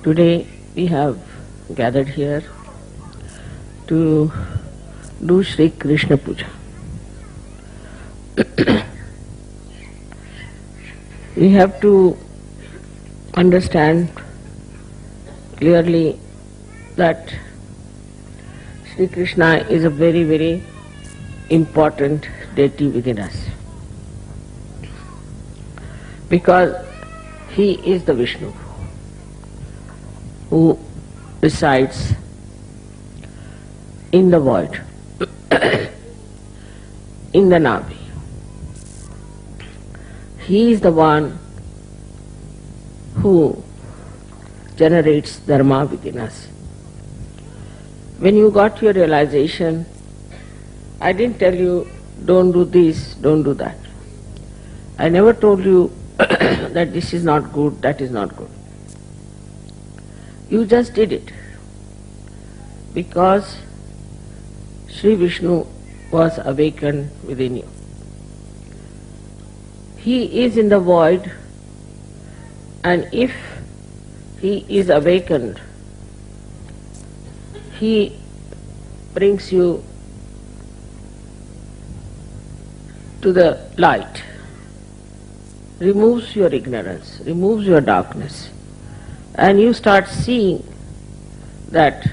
Today we have gathered here to do Shri Krishna Puja. We have to understand clearly that Shri Krishna is a very, very important deity within us, because he is the Vishnu who resides in the void, in the Navi. He is the one who generates dharma within us. When you got your realization, I didn't tell you don't do this, don't do that. I never told you that this is not good, that is not good. You just did it because Sri Vishnu was awakened within you. He is in the void, and if he is awakened, he brings you to the light, removes your ignorance, removes your darkness, and you start seeing that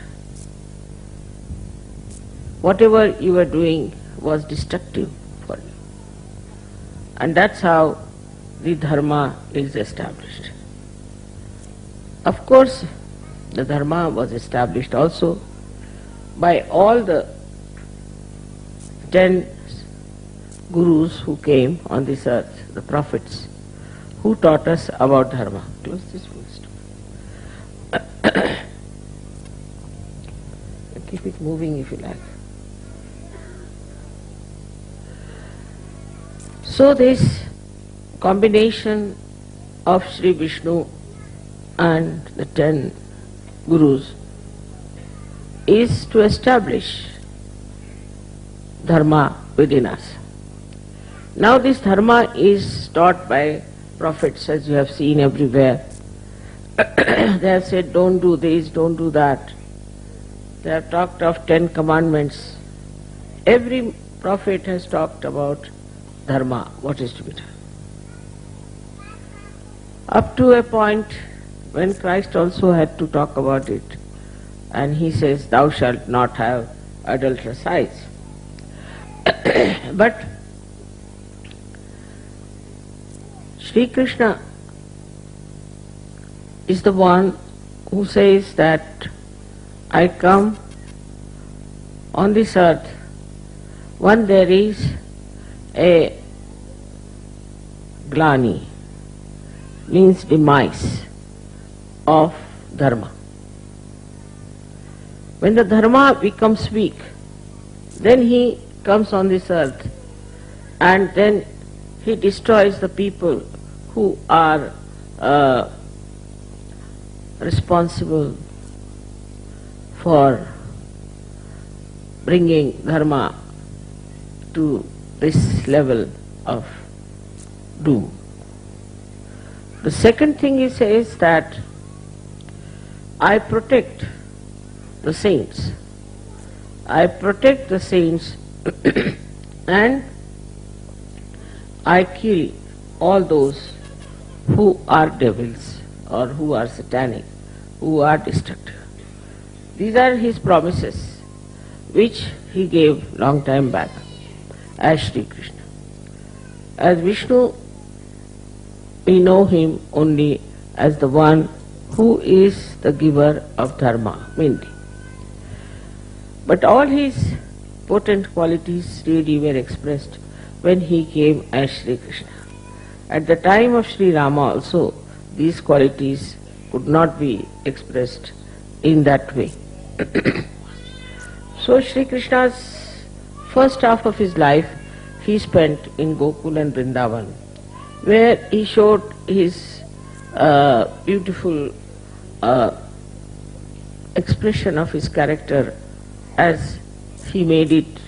whatever you were doing was destructive for you. And that's how the dharma is established. Of course, the dharma was established also by all the 10 gurus who came on this earth, the prophets, who taught us about dharma. Close this first. Keep it moving if you like. So this combination of Sri Vishnu and the 10 gurus is to establish dharma within us. Now this dharma is taught by prophets, as you have seen everywhere. They have said don't do this, don't do that. They have talked of 10 commandments. Every prophet has talked about dharma, what is to be done. Up to a point when Christ also had to talk about it, and he says, thou shalt not have adulterous eyes. But Sri Krishna is the one who says that I come on this earth when there is a glani, means demise of dharma. When the dharma becomes weak, then he comes on this earth and then he destroys the people who are responsible for bringing dharma to this level of doom. The second thing he says that I protect the saints. I protect the saints and I kill all those who are devils or who are satanic, who are destructive. These are his promises which he gave long time back as Sri Krishna. As Vishnu, we know him only as the one who is the giver of dharma, mainly. But all his potent qualities really were expressed when he came as Sri Krishna. At the time of Sri Rama also, these qualities could not be expressed in that way. So Sri Krishna's first half of his life he spent in Gokul and Vrindavan, where he showed his beautiful expression of his character as he made it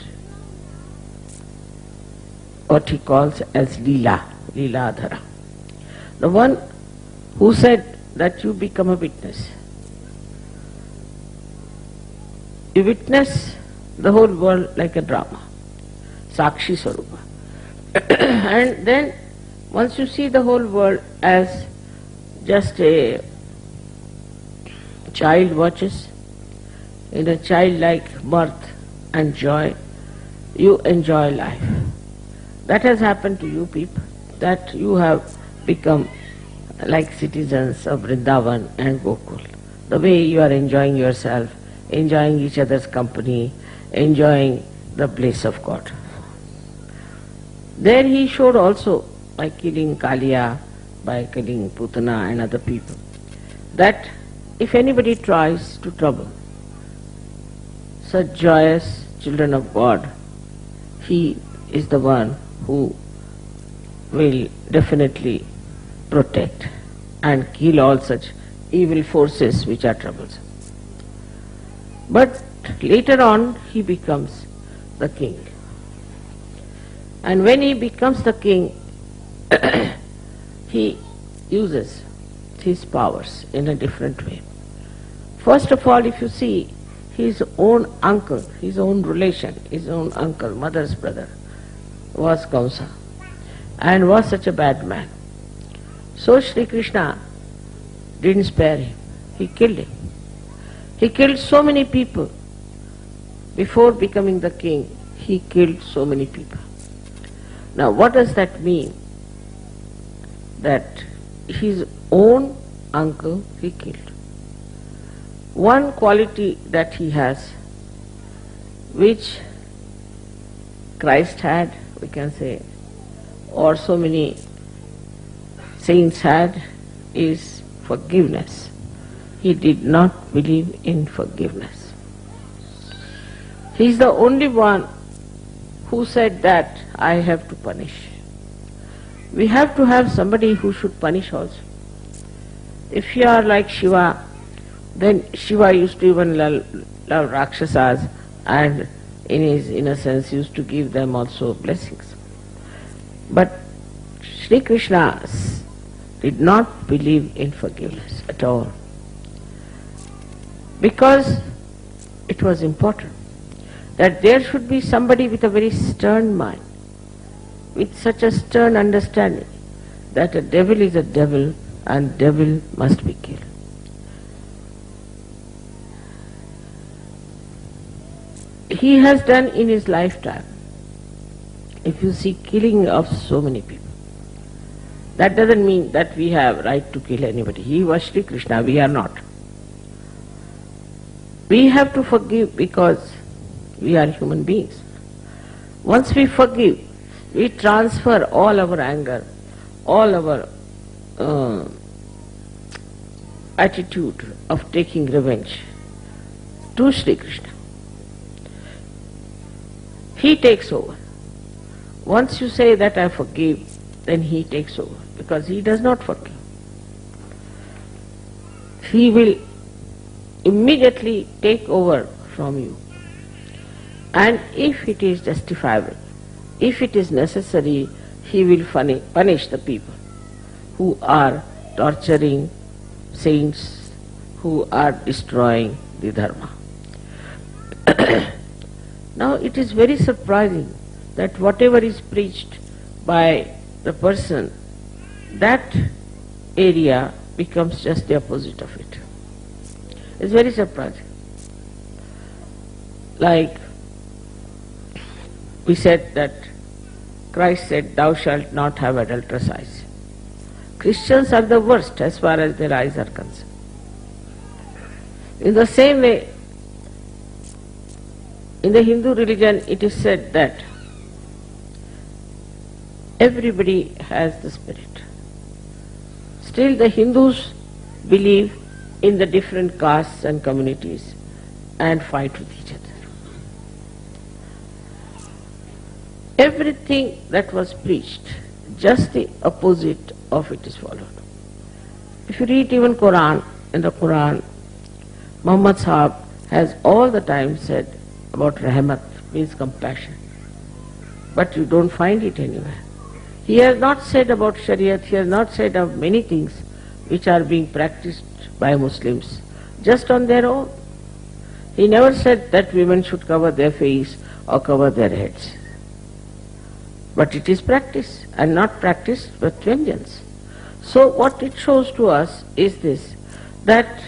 what he calls as Leela, Leeladhara. The one who said that you become a witness, You witness the whole world like a drama, Sakshi Swarupa. And then once you see the whole world as just a child watches, in a childlike mirth and joy, you enjoy life. That has happened to you people, that you have become like citizens of Vrindavan and Gokul. The way you are enjoying yourself, enjoying each other's company, enjoying the bliss of God. There he showed also, by killing Kaliya, by killing Putana and other people, that if anybody tries to trouble such joyous children of God, he is the one who will definitely protect and kill all such evil forces which are troublesome. But later on he becomes the king. And when he becomes the king, he uses his powers in a different way. First of all, if you see, his own uncle, his own relation, his own uncle, mother's brother, was Kamsa and was such a bad man. So Sri Krishna didn't spare him. He killed him. He killed so many people. Before becoming the king, he killed so many people. Now what does that mean? That his own uncle he killed. One quality that he has, which Christ had, we can say, or so many saints had, is forgiveness. He did not believe in forgiveness. He is the only one who said that I have to punish. We have to have somebody who should punish also. If you are like Shiva, then Shiva used to even love Rakshasas and in his innocence used to give them also blessings. But Sri Krishna did not believe in forgiveness at all, because it was important that there should be somebody with a very stern mind, with such a stern understanding that a devil is a devil and devil must be killed. He has done in his lifetime, if you see, killing of so many people. That doesn't mean that we have right to kill anybody. He was Sri Krishna, we are not. We have to forgive because we are human beings. Once we forgive, we transfer all our anger, all our attitude of taking revenge to Sri Krishna. He takes over. Once you say that I forgive, then he takes over, because he does not forgive. He will immediately take over from you. And if it is justifiable, if it is necessary, he will punish the people who are torturing saints, who are destroying the dharma. Now it is very surprising that whatever is preached by the person, that area becomes just the opposite of it. It's very surprising. Like we said that Christ said, thou shalt not have adulterous eyes. Christians are the worst as far as their eyes are concerned. In the same way, in the Hindu religion it is said that everybody has the spirit. Still the Hindus believe in the different castes and communities and fight with each other. Everything that was preached, just the opposite of it is followed. If you read even Quran, in the Quran, Muhammad Sahab has all the time said about rahmat, means compassion. But you don't find it anywhere. He has not said about Shariat, he has not said of many things which are being practiced by Muslims just on their own. He never said that women should cover their face or cover their heads. But it is practiced, and not practiced with vengeance. So what it shows to us is this, that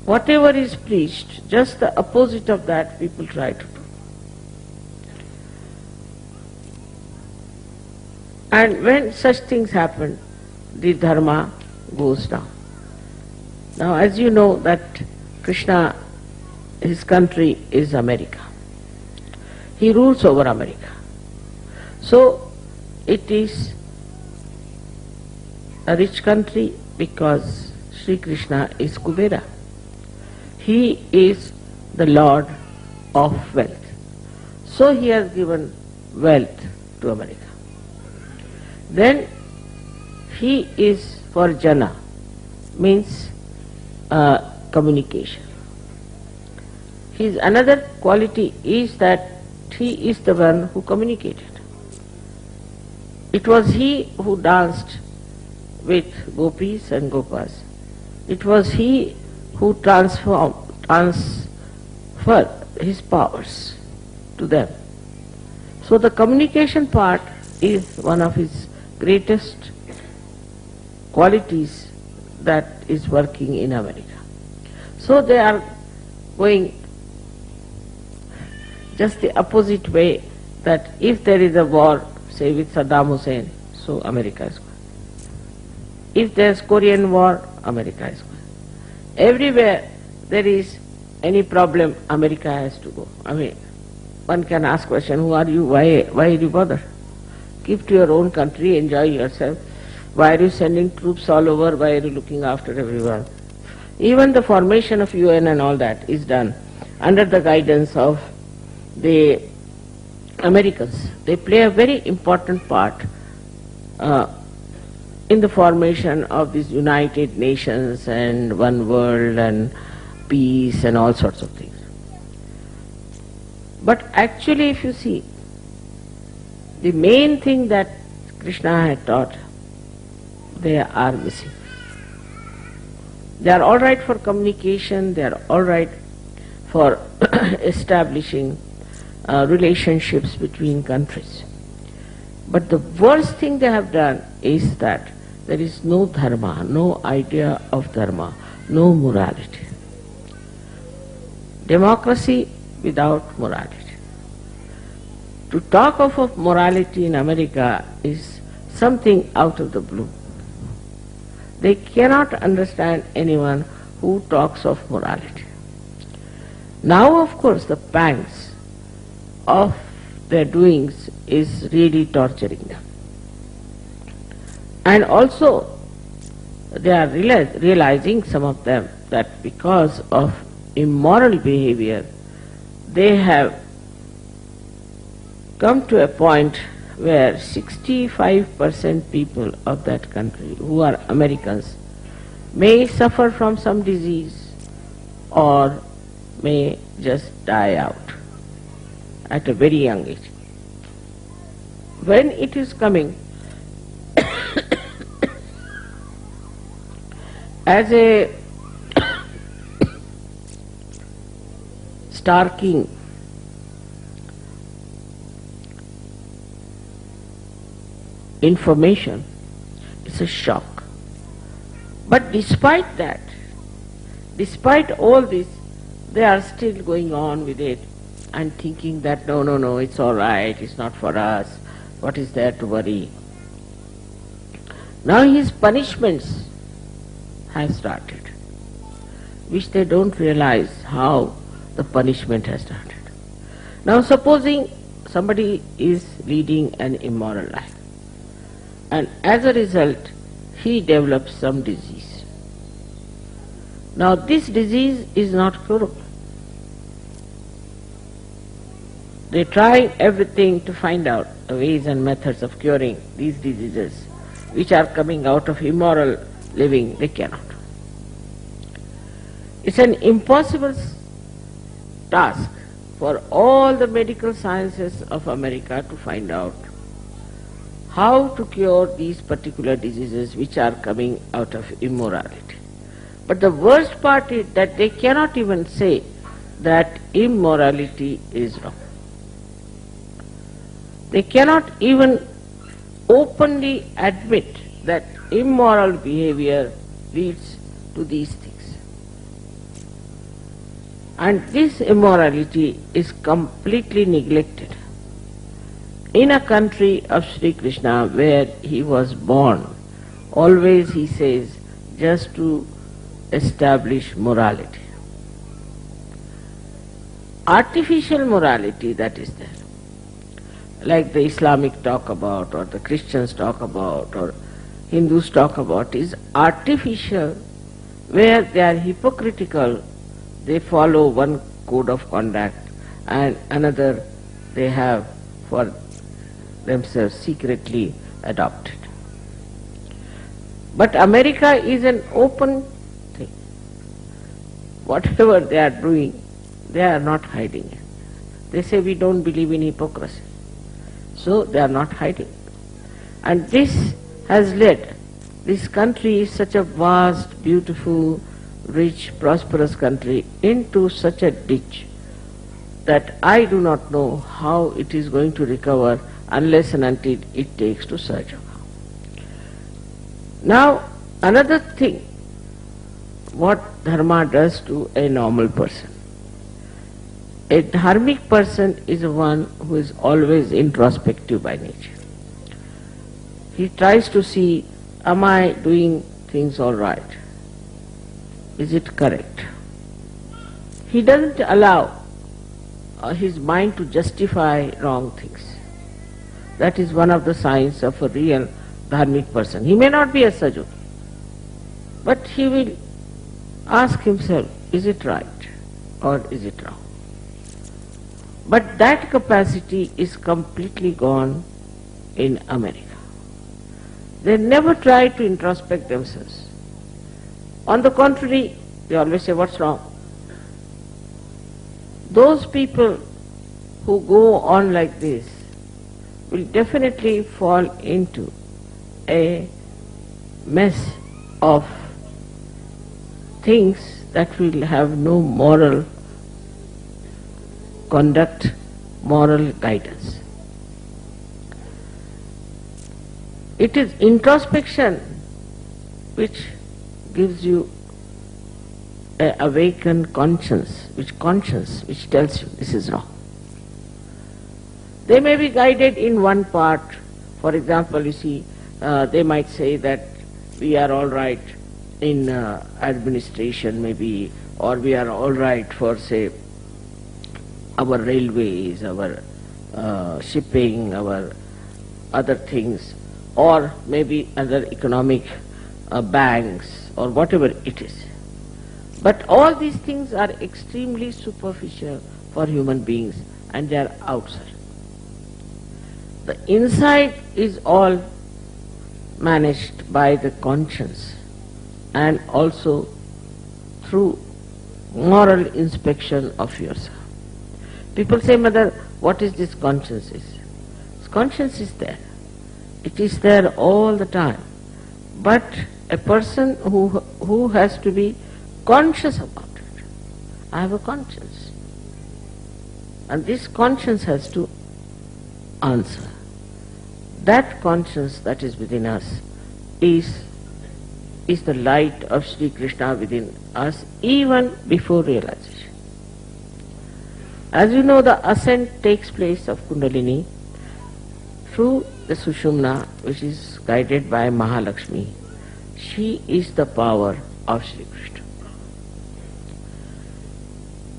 whatever is preached, just the opposite of that people try to do. And when such things happen, the dharma goes down. Now, as you know that Krishna, his country is America. He rules over America. So, it is a rich country because Sri Krishna is Kubera. He is the Lord of wealth. So he has given wealth to America. Then he is for Jana, means communication. His another quality is that he is the one who communicated. It was he who danced with gopis and gopas. It was he who transferred his powers to them. So the communication part is one of his greatest qualities that is working in America. So they are going just the opposite way, that if there is a war, say with Saddam Hussein, so America is going. If there is Korean war, America is going. Everywhere there is any problem, America has to go. I mean, one can ask question, who are you, why you bother? Keep to your own country, enjoy yourself. Why are you sending troops all over? Why are you looking after everyone? Even the formation of UN and all that is done under the guidance of the Americans. They play a very important part in the formation of these United Nations and one world and peace and all sorts of things. But actually, if you see, the main thing that Krishna had taught, they are missing. They are all right for communication, they are all right for establishing relationships between countries. But the worst thing they have done is that there is no dharma, no idea of dharma, no morality. Democracy without morality. To talk of morality in America is something out of the blue. They cannot understand anyone who talks of morality. Now, of course, the pangs of their doings is really torturing them. And also, they are realizing, some of them, that because of immoral behavior, they have come to a point where 65% people of that country who are Americans may suffer from some disease or may just die out at a very young age. When it is coming as a starking information, it's a shock. But despite that, despite all this, they are still going on with it and thinking that no, it's all right, it's not for us, what is there to worry? Now his punishments have started, which they don't realize how the punishment has started. Now supposing somebody is leading an immoral life, and as a result he develops some disease. Now this disease is not curable. They try everything to find out the ways and methods of curing these diseases which are coming out of immoral living. They cannot. It's an impossible task for all the medical sciences of America to find out how to cure these particular diseases which are coming out of immorality. But the worst part is that they cannot even say that immorality is wrong. They cannot even openly admit that immoral behavior leads to these things. And this immorality is completely neglected. In a country of Sri Krishna where he was born, always he says, just to establish morality. Artificial morality that is there, like the Islamic talk about, or the Christians talk about, or Hindus talk about, is artificial, where they are hypocritical. They follow one code of conduct and another they have for themselves secretly adopted. But America is an open thing. Whatever they are doing, they are not hiding it. They say we don't believe in hypocrisy. So they are not hiding. And this has led, this country is such a vast, beautiful, rich, prosperous country, into such a ditch that I do not know how it is going to recover unless and until it takes to Sahaja. Now, another thing, what dharma does to a normal person. A dharmic person is one who is always introspective by nature. He tries to see, am I doing things all right? Is it correct? He doesn't allow his mind to justify wrong things. That is one of the signs of a real dharmic person. He may not be a sadhu, but he will ask himself, is it right or is it wrong? But that capacity is completely gone in America. They never try to introspect themselves. On the contrary, they always say, what's wrong? Those people who go on like this will definitely fall into a mess of things that will have no moral conduct, moral guidance. It is introspection which gives you an awakened conscience which tells you this is wrong. They may be guided in one part. For example, you see, they might say that we are all right in administration maybe, or we are all right for, say, our railways, our shipping, our other things, or maybe other economic banks, or whatever it is. But all these things are extremely superficial for human beings, and they are outside. The inside is all managed by the conscience, and also through moral inspection of yourself. People say, Mother, what is this conscience is? Conscience is there. It is there all the time. But a person who has to be conscious about it. I have a conscience. And this conscience has to answer. That conscience that is within us is the light of Sri Krishna within us even before realization. As you know, the ascent takes place of Kundalini through the Sushumna, which is guided by Mahalakshmi. She is the power of Sri Krishna.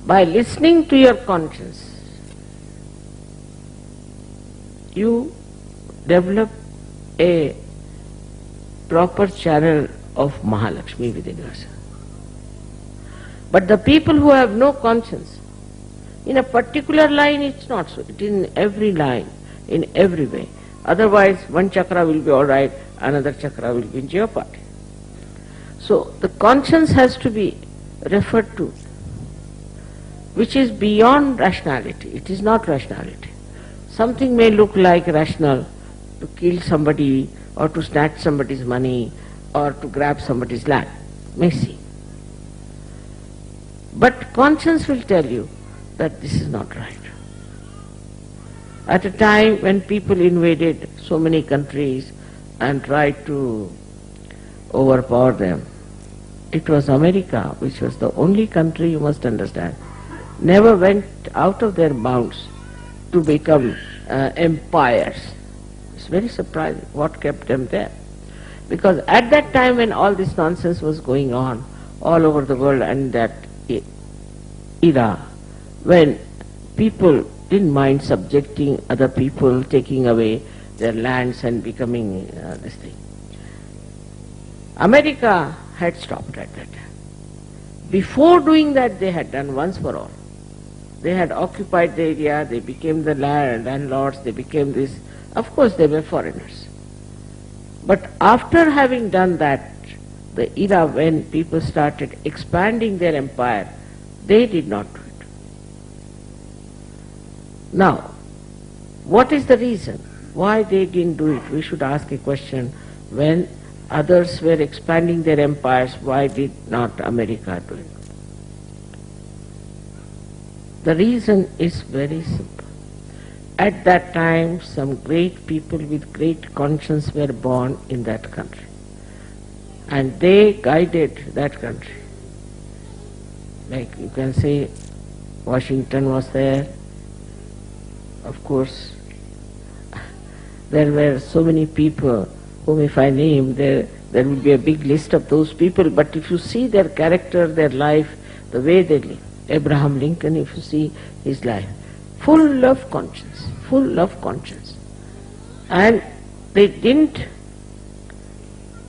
By listening to your conscience, you develop a proper channel of Mahalakshmi within yourself. But the people who have no conscience, in a particular line it's not so. It is in every line, in every way. Otherwise one chakra will be all right, another chakra will be in jeopardy. So the conscience has to be referred to, which is beyond rationality. It is not rationality. Something may look like rational, to kill somebody or to snatch somebody's money or to grab somebody's land, may seem. But conscience will tell you that this is not right. At a time when people invaded so many countries and tried to overpower them, it was America, which was the only country, you must understand, never went out of their bounds to become empires. It's very surprising what kept them there. Because at that time when all this nonsense was going on all over the world, and that era when people didn't mind subjecting other people, taking away their lands and becoming this thing, America had stopped at that time. Before doing that, they had done once for all. They had occupied the area, they became the landlords, they became this. Of course, they were foreigners. But after having done that, the era when people started expanding their empire, they did not do it. Now, what is the reason why they didn't do it? We should ask a question. When others were expanding their empires, why did not America do it? The reason is very simple. At that time, some great people with great conscience were born in that country. And they guided that country. Like you can say, Washington was there. Of course, there were so many people whom if I name, there will be a big list of those people, but if you see their character, their life, the way they live, Abraham Lincoln, if you see his life, full of conscience, full of conscience. And they didn't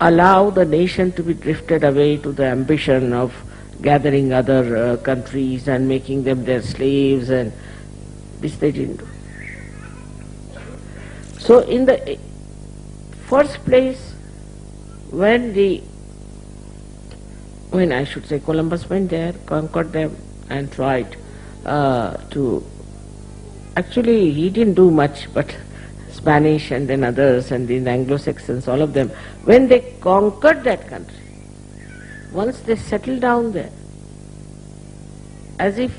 allow the nation to be drifted away to the ambition of gathering other countries and making them their slaves, and this they didn't do. So in the first place, when I should say Columbus went there, conquered them and tried to, actually he didn't do much, but Spanish and then others and then Anglo-Saxons, all of them, when they conquered that country, once they settled down there, as if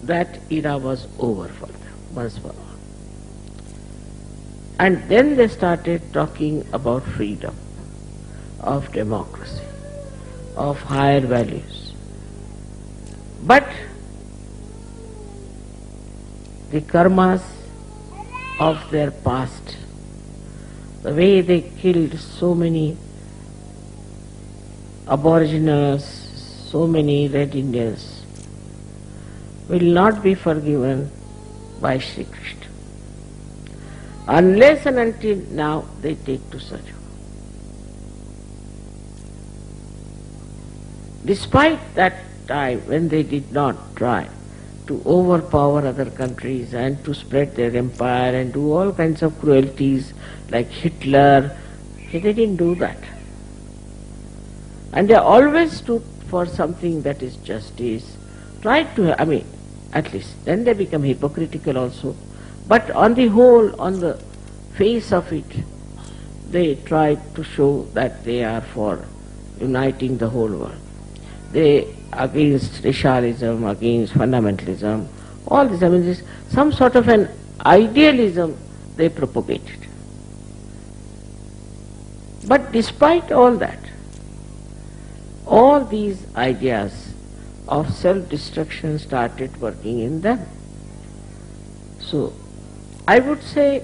that era was over for them, once for all. And then they started talking about freedom, of democracy, of higher values. But the karmas of their past, the way they killed so many aboriginals, so many Red Indians, will not be forgiven by Sri Krishna. Unless and until now they take to Sajo. Despite that time when they did not try to overpower other countries and to spread their empire and do all kinds of cruelties like Hitler, they didn't do that. And they always stood for something that is justice, tried to, at least, then they become hypocritical also. But on the whole, on the face of it, they tried to show that they are for uniting the whole world. They against racialism, against fundamentalism, all this, this some sort of an idealism they propagated. But despite all that, all these ideas of self-destruction started working in them. So, I would say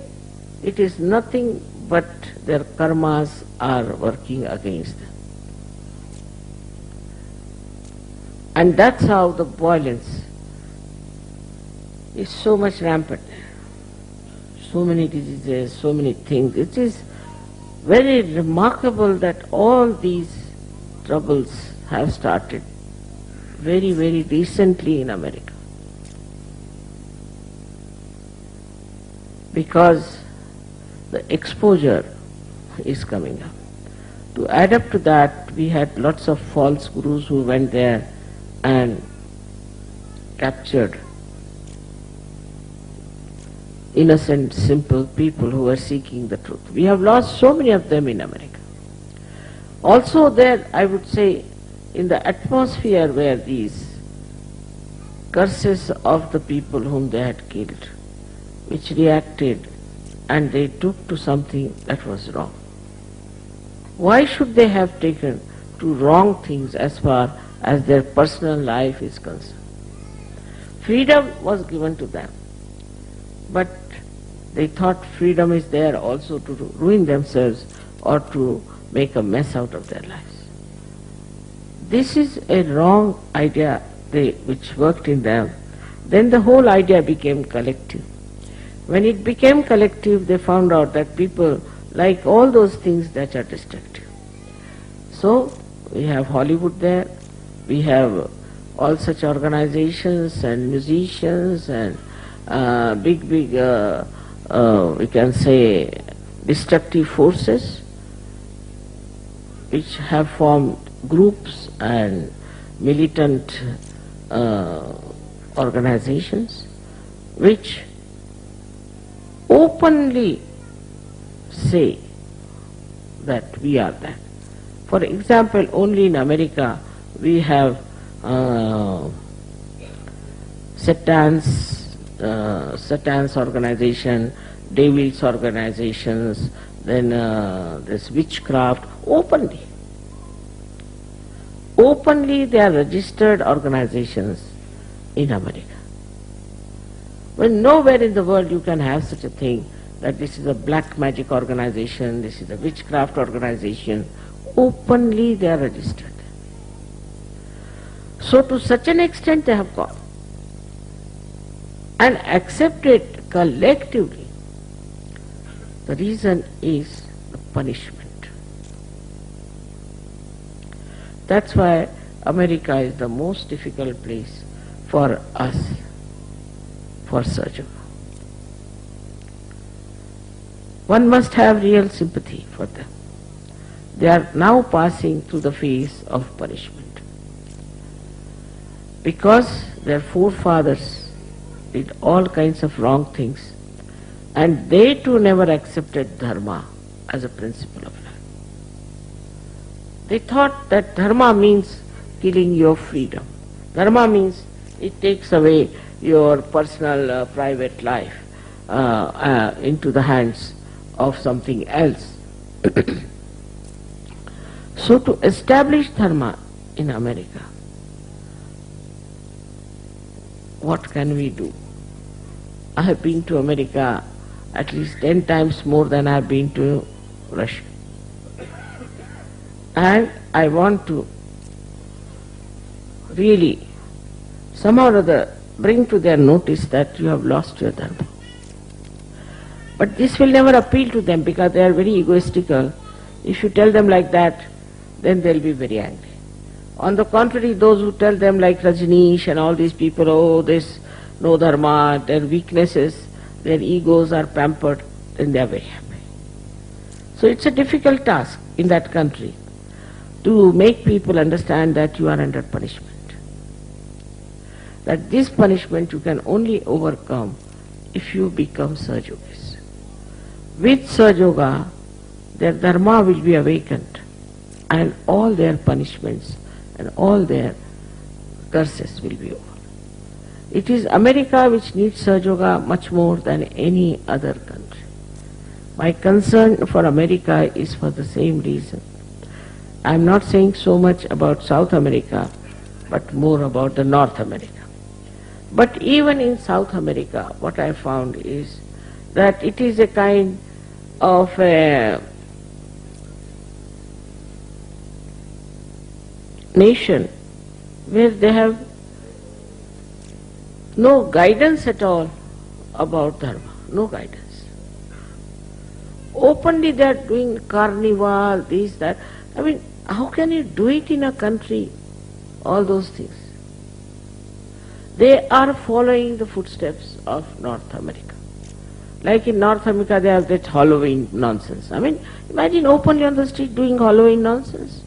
it is nothing but their karmas are working against them. And that's how the violence is so much rampant. So many diseases, so many things. It is very remarkable that all these troubles have started very, very recently in America. Because the exposure is coming up. To add up to that, we had lots of false gurus who went there and captured innocent, simple people who were seeking the truth. We have lost so many of them in America. Also there, I would say, in the atmosphere where these curses of the people whom they had killed, which reacted and they took to something that was wrong. Why should they have taken to wrong things as far as their personal life is concerned? Freedom was given to them, but they thought freedom is there also to ruin themselves or to make a mess out of their lives. This is a wrong idea which worked in them. Then the whole idea became collective. When it became collective, they found out that people like all those things that are destructive. So we have Hollywood there, we have all such organizations and musicians and big, we can say, destructive forces which have formed groups and militant organizations which openly say that we are that. For example, only in America we have Satan's organization, Devil's organizations, then this witchcraft, openly. Openly they are registered organizations in America. When nowhere in the world you can have such a thing that this is a black magic organization, this is a witchcraft organization, openly they are registered. So to such an extent they have gone and accepted collectively. The reason is the punishment. That's why America is the most difficult place for us, for surgery. One must have real sympathy for them. They are now passing through the phase of punishment because their forefathers did all kinds of wrong things and they too never accepted dharma as a principle of life. They thought that dharma means killing your freedom. Dharma means it takes away your personal private life into the hands of something else. So to establish dharma in America, what can we do? I have been to America at least 10 times more than I have been to Russia. And I want to really somehow or other bring to their notice that you have lost your dharma. But this will never appeal to them because they are very egoistical. If you tell them like that, then they'll be very angry. On the contrary, those who tell them like Rajneesh and all these people, oh, this no dharma, their weaknesses, their egos are pampered, then they are very happy. So it's a difficult task in that country to make people understand that you are under punishment. That this punishment you can only overcome if you become Sahaja Yogis. With Sahaja Yoga, their dharma will be awakened and all their punishments and all their curses will be over. It is America which needs Sahaja Yoga much more than any other country. My concern for America is for the same reason. I am not saying so much about South America, but more about the North America. But even in South America, what I found is that it is a kind of a nation where they have no guidance at all about dharma, no guidance. Openly they are doing carnival, this, that. I mean, how can you do it in a country, all those things? They are following the footsteps of North America. Like in North America they have that Halloween nonsense. I mean, imagine openly on the street doing Halloween nonsense.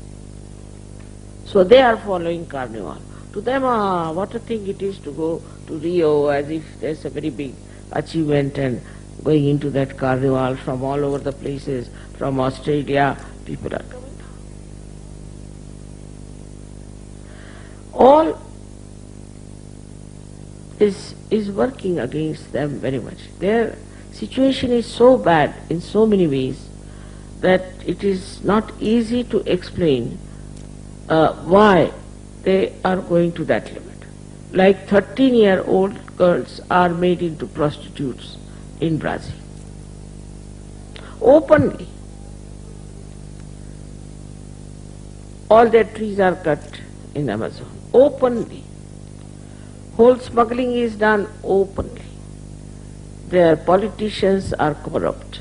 So they are following carnival. To them, what a thing it is to go to Rio as if there's a very big achievement and going into that carnival from all over the places, from Australia, people are coming down. All is working against them very much. Their situation is so bad in so many ways that it is not easy to explain why they are going to that limit. Like 13-year-old girls are made into prostitutes in Brazil. Openly. All their trees are cut in Amazon. Openly. Whole smuggling is done openly. Their politicians are corrupt.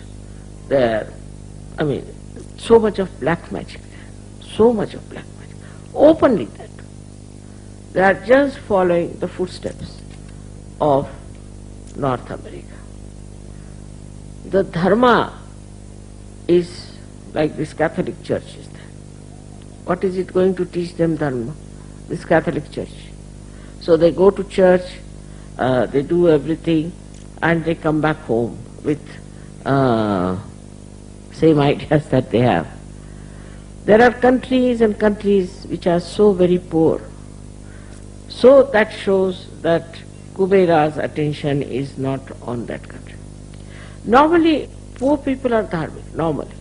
So much of black magic there. So much of black magic. Openly that. They are just following the footsteps of North America. The dharma is like this Catholic Church is there. What is it going to teach them dharma? This Catholic Church. So they go to church, they do everything, and they come back home with same ideas that they have. There are countries and countries which are so very poor. So that shows that Kubera's attention is not on that country. Normally, poor people are dharmic, normally.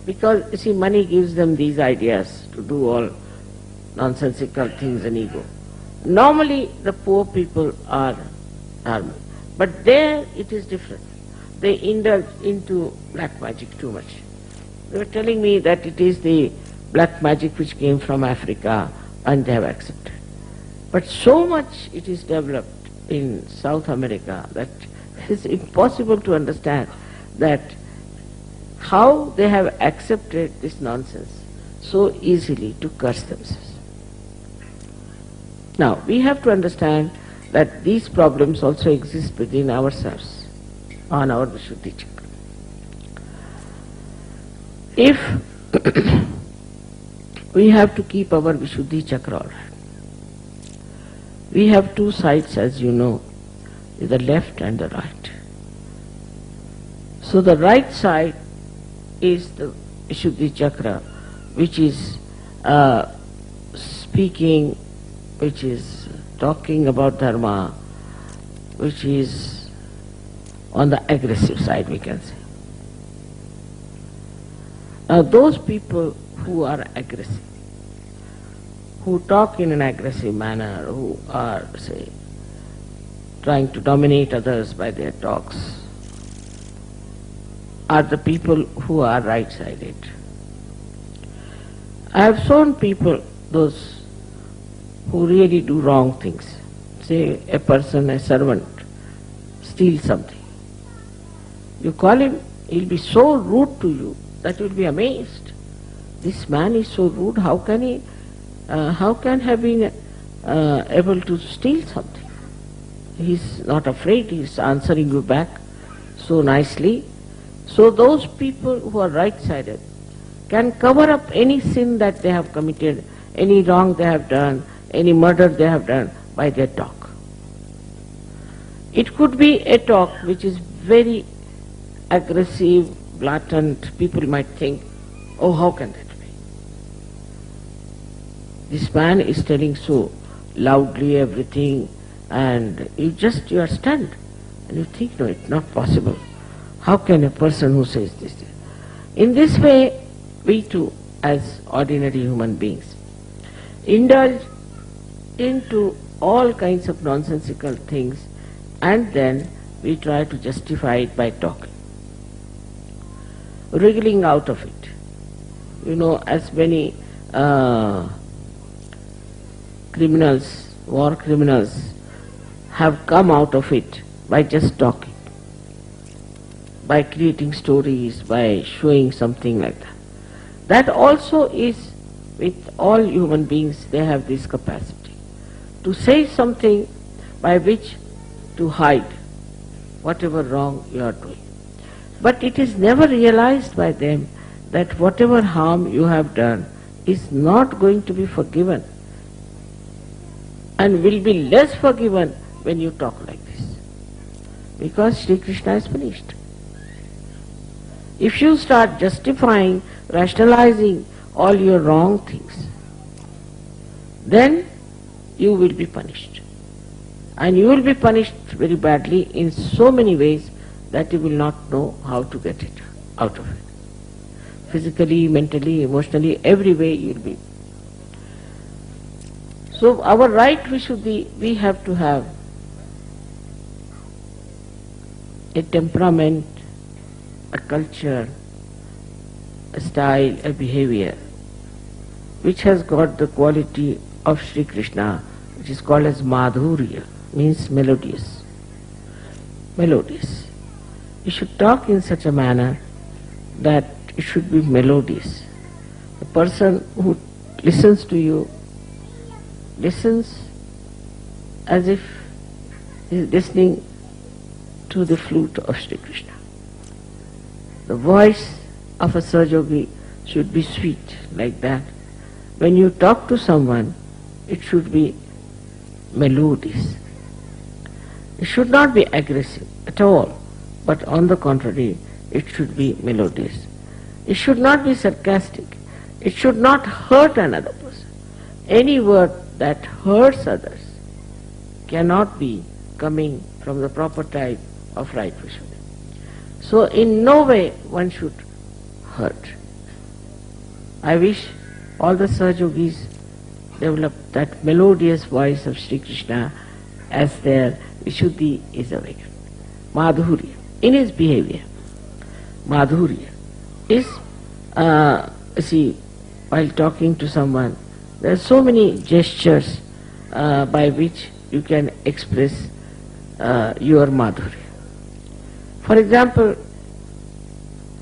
Because, you see, money gives them these ideas to do all nonsensical things and ego. Normally, the poor people are dharmic. But there it is different. They indulge into black magic too much. They were telling me that it is the black magic which came from Africa and they have accepted. But so much it is developed in South America that it is impossible to understand that how they have accepted this nonsense so easily to curse themselves. Now, we have to understand that these problems also exist within ourselves on our Vishuddhi Chakra. If we have to keep our Vishuddhi Chakra all right, we have two sides, as you know, the left and the right. So the right side is the Vishuddhi Chakra, which is speaking, which is talking about dharma, which is on the aggressive side, we can say. Now those people who are aggressive, who talk in an aggressive manner, who are, say, trying to dominate others by their talks, are the people who are right-sided. I have shown people, those who really do wrong things. Say a person, a servant, steals something. You call him, he'll be so rude to you that you'll be amazed. This man is so rude, how can have been able to steal something? He's not afraid, he's answering you back so nicely. So those people who are right-sided can cover up any sin that they have committed, any wrong they have done, any murder they have done by their talk. It could be a talk which is very aggressive, blatant. People might think, oh, how can that be? This man is telling so loudly everything, and you are stunned, and you think, no, it's not possible. How can a person who says this? In this way, we too, as ordinary human beings, indulge into all kinds of nonsensical things, and then we try to justify it by talking, wriggling out of it. You know, as many criminals, war criminals, have come out of it by just talking, by creating stories, by showing something like that. That also is with all human beings, they have this capacity to say something by which to hide whatever wrong you are doing. But it is never realized by them that whatever harm you have done is not going to be forgiven and will be less forgiven when you talk like this, because Sri Krishna is finished. If you start justifying, rationalizing all your wrong things, then you will be punished. And you will be punished very badly in so many ways that you will not know how to get it out of it. Physically, mentally, emotionally, every way you will be. So our right Vishuddhi, we have to have a temperament, a culture, a style, a behavior, which has got the quality of Sri Krishna, which is called as Madhurya, means melodious. Melodious. You should talk in such a manner that it should be melodious. The person who listens to you listens as if he is listening to the flute of Sri Krishna. The voice of a Sahajogi should be sweet, like that. When you talk to someone, it should be melodious. It should not be aggressive at all, but on the contrary, it should be melodious. It should not be sarcastic. It should not hurt another person. Any word that hurts others cannot be coming from the proper type of right Vishuddhi. So in no way one should hurt. I wish all the Sahajogis develop that melodious voice of Sri Krishna as their Vishuddhi is awakened. Madhurya, in his behavior, Madhurya is, see, while talking to someone, there are so many gestures by which you can express your Madhurya. For example,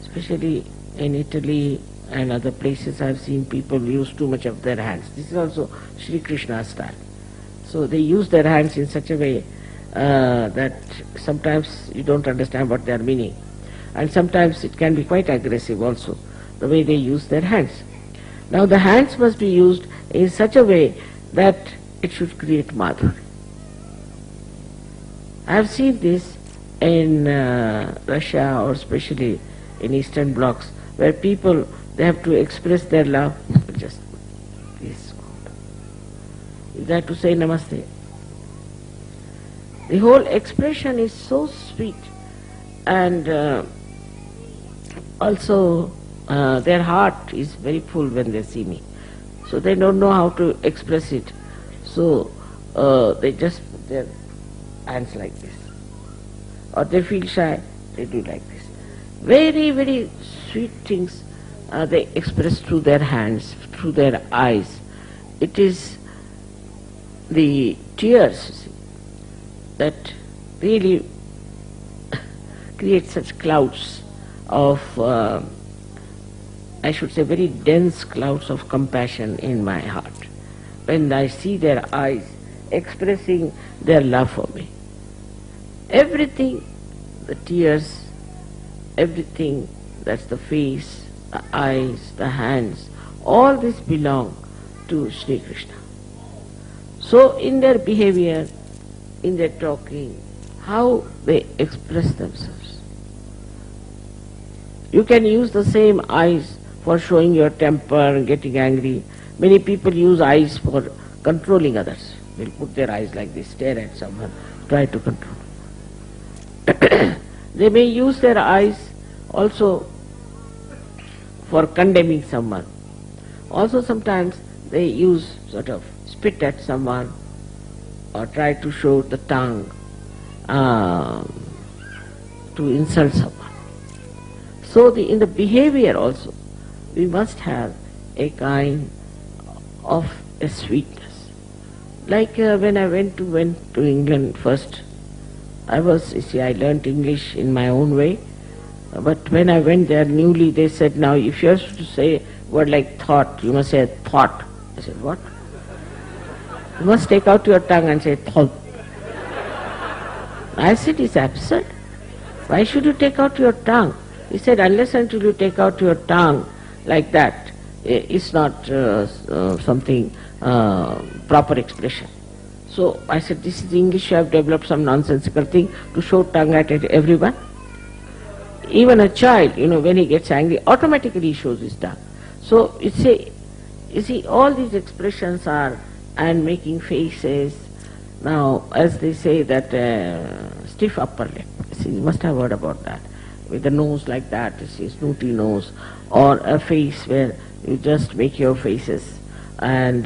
especially in Italy and other places, I have seen people use too much of their hands. This is also Sri Krishna's style. So they use their hands in such a way that sometimes you don't understand what they are meaning. And sometimes it can be quite aggressive also, the way they use their hands. Now the hands must be used in such a way that it should create Madhurya. I have seen this in Russia, or especially in Eastern blocs, where people, they have to express their love. Just this. They have to say namaste. The whole expression is so sweet, and also their heart is very full when they see me. So they don't know how to express it. So they just put their hands like this. Or they feel shy, they do like this. Very, very sweet things they express through their hands, through their eyes. It is the tears, you see, that really create such clouds of, I should say, very dense clouds of compassion in my heart when I see their eyes expressing their love for me. Everything, the tears, everything, that's the face, the eyes, the hands, all this belong to Sri Krishna. So in their behavior, in their talking, how they express themselves. You can use the same eyes for showing your temper and getting angry. Many people use eyes for controlling others. They'll put their eyes like this, stare at someone, try to control. They may use their eyes also for condemning someone. Also sometimes they use sort of spit at someone or try to show the tongue to insult someone. So in the behavior also, we must have a kind of a sweetness. Like when I went to England first, I learnt English in my own way, but when I went there newly, they said, now if you have to say a word like thought, you must say thought. I said, what? You must take out your tongue and say thought. I said, it's absurd. Why should you take out your tongue? He said, unless until you take out your tongue like that, it's not something proper expression. So I said, this is English, you have developed some nonsensical thing to show tongue at everyone. Even a child, when he gets angry, automatically he shows his tongue. So you see, all these expressions are, and making faces, Now, as they say that stiff upper lip, you must have heard about that, with a nose like that, you see, snooty nose, or a face where you just make your faces and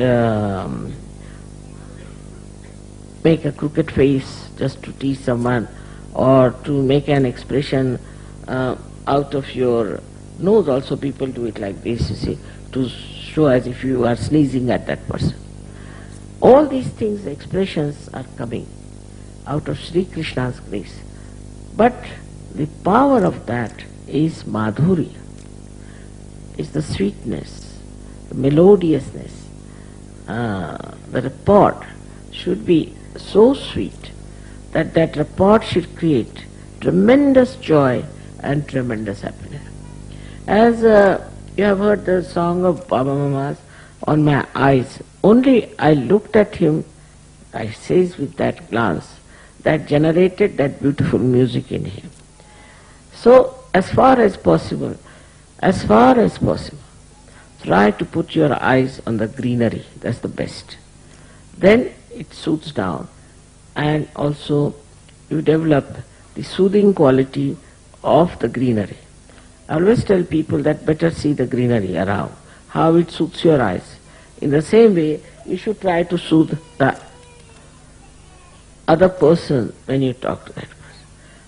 make a crooked face just to tease someone, or to make an expression out of your nose. Also people do it like this, you see, to show as if you are sneezing at that person. All these things, expressions are coming out of Sri Krishna's grace. But the power of that is madhurya, is the sweetness, the melodiousness. The rapport should be so sweet that that rapport should create tremendous joy and tremendous happiness. As you have heard the song of Baba Mama's, On My Eyes, only I looked at him, I says with that glance, that generated that beautiful music in him. So as far as possible, try to put your eyes on the greenery, that's the best. Then it soothes down, and also you develop the soothing quality of the greenery. I always tell people that better see the greenery around, how it soothes your eyes. In the same way, you should try to soothe the other person when you talk to that person.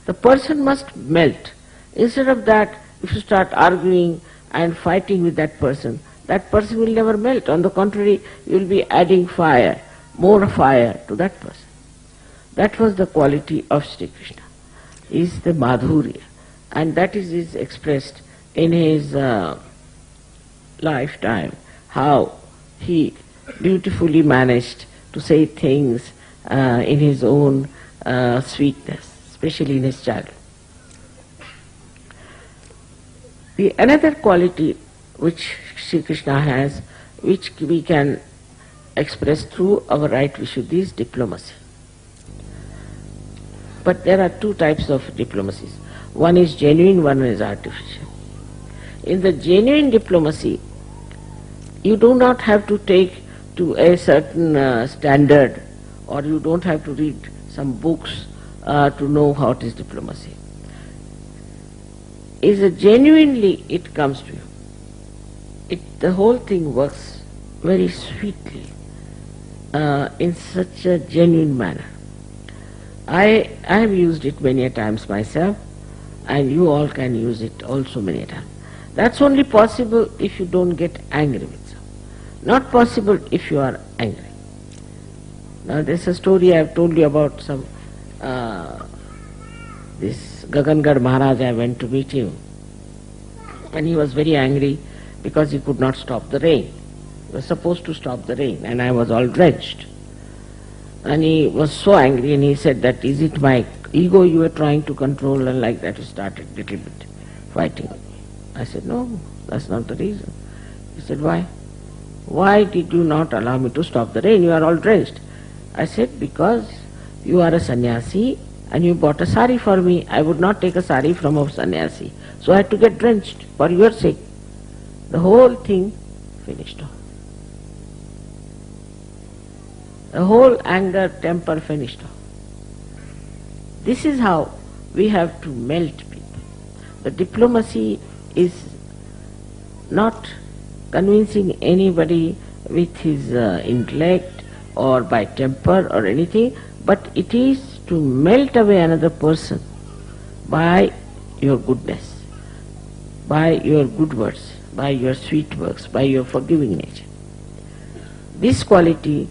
The person must melt. Instead of that, if you start arguing and fighting with that person will never melt. On the contrary, you will be adding fire, more fire to that person. That was the quality of Sri Krishna, is the madhurya. And that is expressed in his lifetime, how he beautifully managed to say things in his own sweetness, especially in his childhood. The another quality which Sri Krishna has, which we can express through our right Vishuddhi, is diplomacy. But there are two types of diplomacies. One is genuine, one is artificial. In the genuine diplomacy, you do not have to take to a certain standard, or you don't have to read some books to know how it is diplomacy. Is a genuinely it comes to you. The whole thing works very sweetly in such a genuine manner. I have used it many a times myself, and you all can use it also many a times. That's only possible if you don't get angry with someone. Not possible if you are angry. Now there's a story I have told you about some, this Gagangarh Maharaj. I went to meet him, and he was very angry because he could not stop the rain. He was supposed to stop the rain, and I was all drenched. And he was so angry, and he said that, is it my ego you were trying to control? And like that we started a little bit fighting. I said, no, that's not the reason. He said, why? Why did you not allow me to stop the rain? You are all drenched. I said, because you are a sannyasi and you bought a sari for me. I would not take a sari from a sannyasi. So I had to get drenched for your sake. The whole thing finished off. The whole anger, temper finished off. This is how we have to melt people. The diplomacy is not convincing anybody with his intellect or by temper or anything, but it is to melt away another person by your goodness, by your good words, by your sweet works, by your forgiving nature. This quality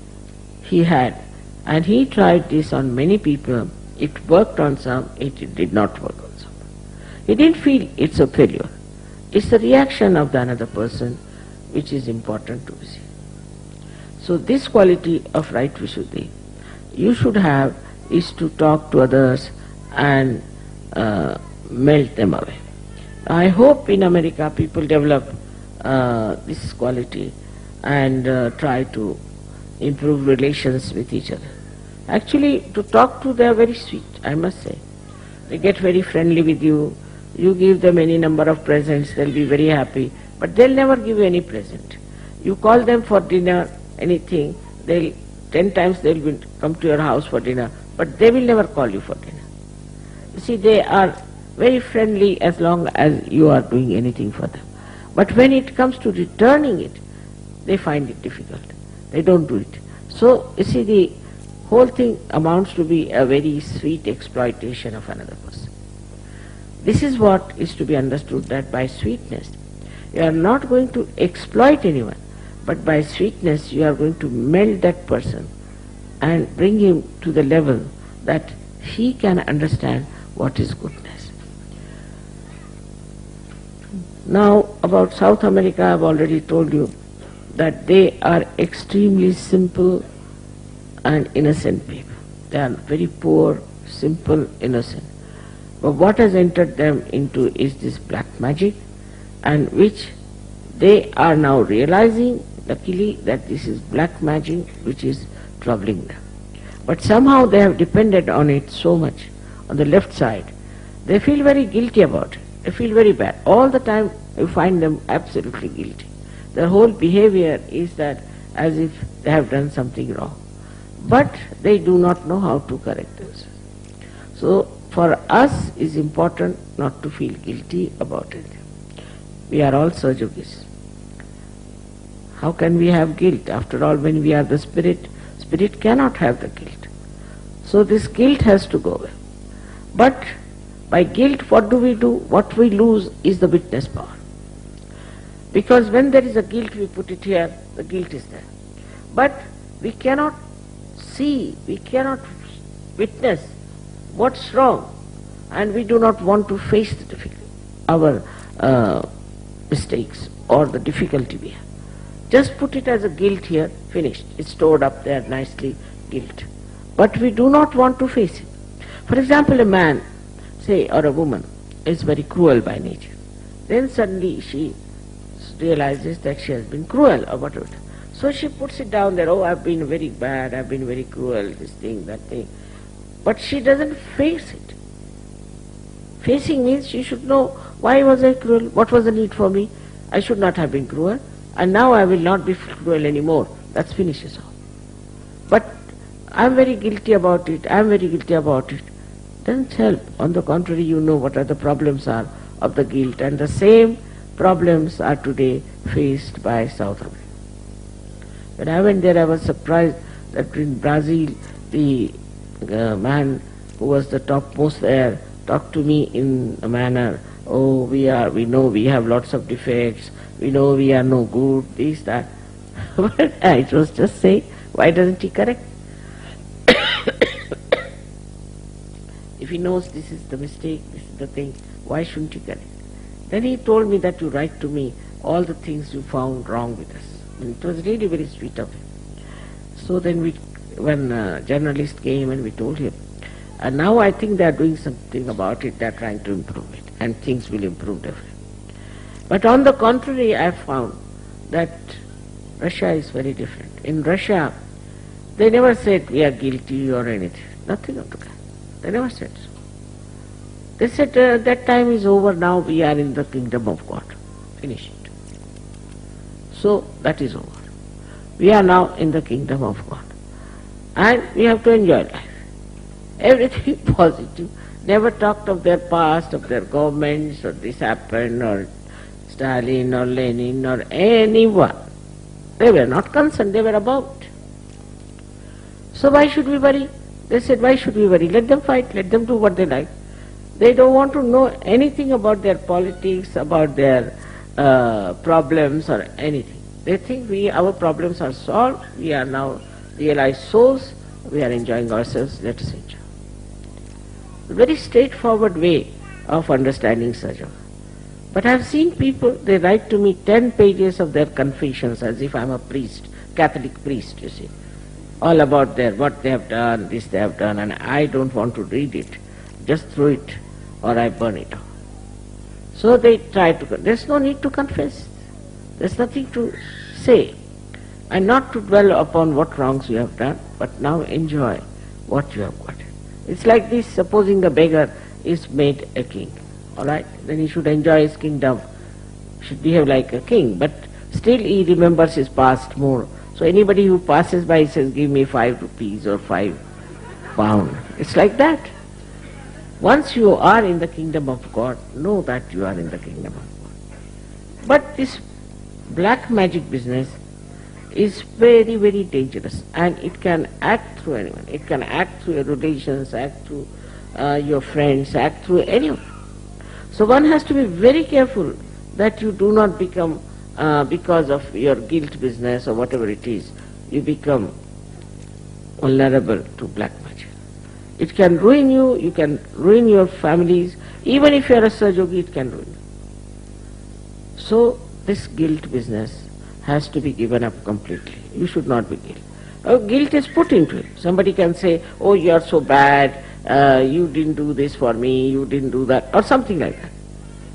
he had, and he tried this on many people. It worked on some, it did not work on some. He didn't feel it's a failure. It's the reaction of the another person which is important to see. So this quality of right Vishuddhi you should have is to talk to others and melt them away. I hope in America people develop this quality and try to improve relations with each other. Actually, to talk to, they are very sweet, I must say. They get very friendly with you. You give them any number of presents, they'll be very happy, but they'll never give you any present. You call them for dinner, anything, they'll 10 times they will come to your house for dinner, but they will never call you for dinner. You see, they are very friendly as long as you are doing anything for them. But when it comes to returning it, they find it difficult. They don't do it. So, you see, the whole thing amounts to be a very sweet exploitation of another person. This is what is to be understood, that by sweetness, you are not going to exploit anyone, but by sweetness you are going to melt that person and bring him to the level that he can understand what is goodness. Now, about South America, I have already told you that they are extremely simple and innocent people. They are very poor, simple, innocent. But what has entered them into is this black magic, and which they are now realizing, luckily, that this is black magic which is troubling them. But somehow they have depended on it so much, on the left side. They feel very guilty about it. They feel very bad. All the time you find them absolutely guilty. Their whole behavior is that as if they have done something wrong. But they do not know how to correct themselves. So for us it is important not to feel guilty about it. We are all Sahajogis. How can we have guilt? After all, when we are the spirit, spirit cannot have the guilt. So this guilt has to go away. But by guilt, what do? What we lose is the witness power. Because when there is a guilt, we put it here, the guilt is there. But we cannot see, we cannot witness what's wrong, and we do not want to face the our mistakes or the difficulty we have. Just put it as a guilt here, finished. It's stored up there nicely, guilt. But we do not want to face it. For example, a man, say, or a woman, is very cruel by nature. Then suddenly she realizes that she has been cruel or whatever. So she puts it down there, oh, I've been very bad, I've been very cruel, this thing, that thing. But she doesn't face it. Facing means she should know, why was I cruel? What was the need for me? I should not have been cruel, and now I will not be cruel anymore. That finishes all. But I'm very guilty about it, I'm very guilty about it. Doesn't help. On the contrary, you know what are the problems are of the guilt, and the same problems are today faced by South America. When I went there, I was surprised that in Brazil, the man who was the topmost there talked to me in a manner, oh, we know we have lots of defects, we know we are no good, this, that. But I was just saying, why doesn't he correct? If he knows this is the mistake, this is the thing, why shouldn't he correct? Then he told me that you write to me all the things you found wrong with us. And it was really very sweet of him. So then when a journalist came and we told him, and now I think they are doing something about it, they are trying to improve it, and things will improve definitely. But on the contrary, I found that Russia is very different. In Russia, they never said we are guilty or anything, nothing of the kind. They never said so. They said that time is over, now we are in the kingdom of God. Finish it. So that is over. We are now in the kingdom of God. And we have to enjoy life. Everything positive. Never talked of their past, of their governments, or this happened, or Stalin, or Lenin, or anyone. They were not concerned, they were about. So why should we worry? They said, why should we worry? Let them fight, let them do what they like. They don't want to know anything about their politics, about their problems or anything. They think our problems are solved, we are now realized souls, we are enjoying ourselves, let us enjoy. A very straightforward way of understanding Sahaja. But I have seen people, they write to me 10 pages of their confessions as if I am a priest, Catholic priest, you see. All about what they have done, this they have done, and I don't want to read it. Just throw it or I burn it off. So they try to, there's no need to confess. There's nothing to say. And not to dwell upon what wrongs you have done, but now enjoy what you have got. It's like this, supposing a beggar is made a king, alright? Then he should enjoy his kingdom, should behave like a king, but still he remembers his past more, So anybody who passes by says, give me 5 rupees or 5 pound. It's like that. Once you are in the kingdom of God, know that you are in the kingdom of God. But this black magic business is very, very dangerous, and it can act through anyone. It can act through your relations, act through your friends, act through anyone. So one has to be very careful that you do not become, because of your guilt business or whatever it is, you become vulnerable to black magic. It can ruin you, you can ruin your families. Even if you are a Sahaja-yogi, it can ruin you. So this guilt business has to be given up completely. You should not be guilty. Guilt is put into it. Somebody can say, oh, you are so bad, you didn't do this for me, you didn't do that, or something like that.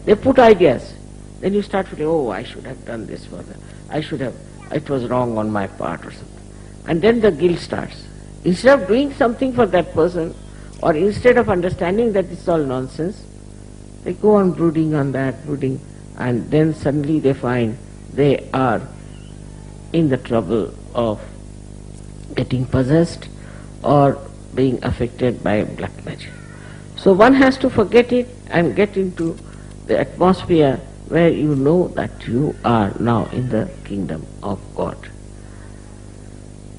They put ideas. Then you start feeling, oh, I should have done this for them. It was wrong on my part or something. And then the guilt starts. Instead of doing something for that person, or instead of understanding that it's all nonsense, they go on brooding on that, brooding, and then suddenly they find they are in the trouble of getting possessed or being affected by black magic. So one has to forget it and get into the atmosphere where you know that you are now in the kingdom of God.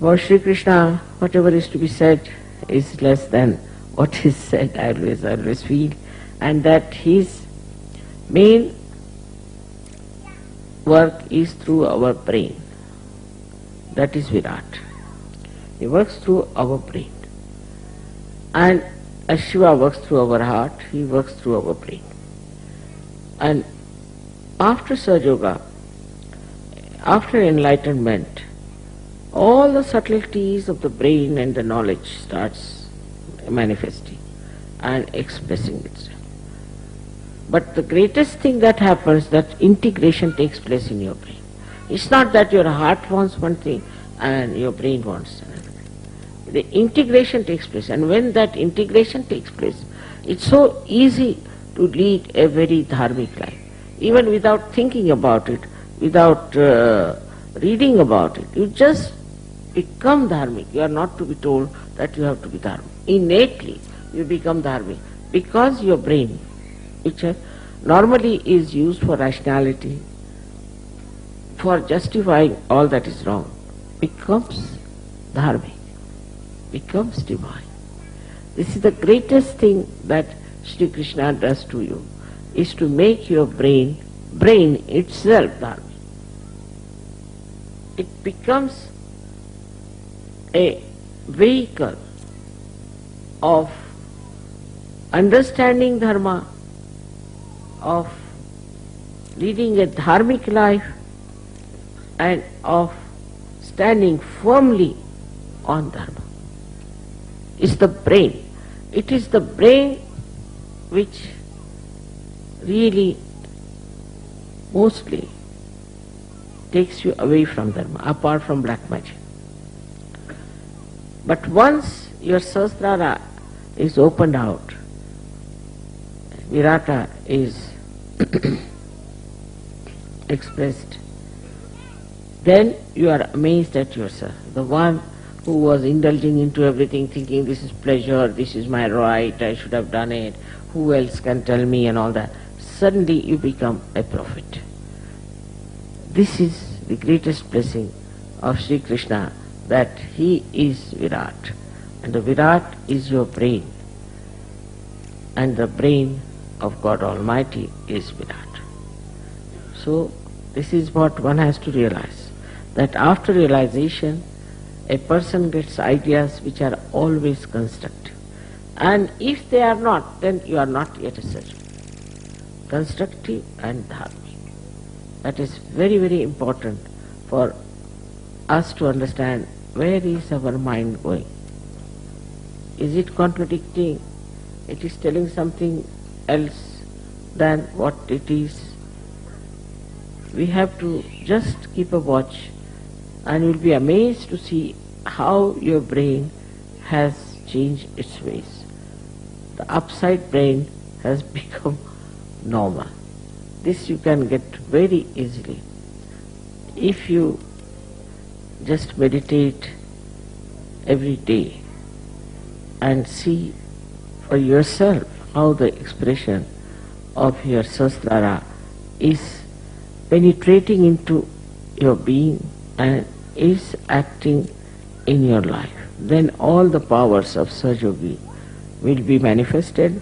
For Sri Krishna, whatever is to be said is less than what is said, I always feel, and that his main work is through our brain. That is Virat. He works through our brain. And as Shiva works through our heart, he works through our brain. And after Sahaja Yoga, after enlightenment, all the subtleties of the brain and the knowledge starts manifesting and expressing itself. But the greatest thing that happens, that integration takes place in your brain. It's not that your heart wants one thing and your brain wants another thing. The integration takes place, and when that integration takes place, it's so easy to lead a very dharmic life. Even without thinking about it, without reading about it, you just become dharmic. You are not to be told that you have to be dharmic. Innately you become dharmic because your brain, which normally is used for rationality, for justifying all that is wrong, becomes dharmic, becomes divine. This is the greatest thing that Sri Krishna does to you, is to make your brain itself dharmic. It becomes a vehicle of understanding dharma, of leading a dharmic life, and of standing firmly on dharma. It's the brain. It is the brain which really mostly takes you away from dharma, apart from black magic. But once your Sahasrara is opened out, Virata is expressed, then you are amazed at yourself. The one who was indulging into everything, thinking this is pleasure, this is my right, I should have done it, who else can tell me and all that, suddenly you become a prophet. This is the greatest blessing of Sri Krishna, that he is Virat, and the Virat is your brain, and the brain of God Almighty is Virat. So this is what one has to realize, that after realization a person gets ideas which are always constructive, and if they are not, then you are not yet a Sahaja. Constructive and dharmic. That is very, very important for us to understand where is our mind going. Is it contradicting? It is telling something else than what it is. We have to just keep a watch, and you will be amazed to see how your brain has changed its ways. The upside brain has become normal. This you can get very easily if you just meditate every day and see for yourself how the expression of your Sahasrara is penetrating into your being and is acting in your life. Then all the powers of Sahaja will be manifested,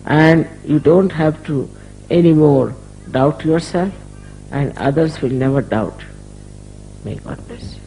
and you don't have to anymore doubt yourself, and others will never doubt. May God bless you.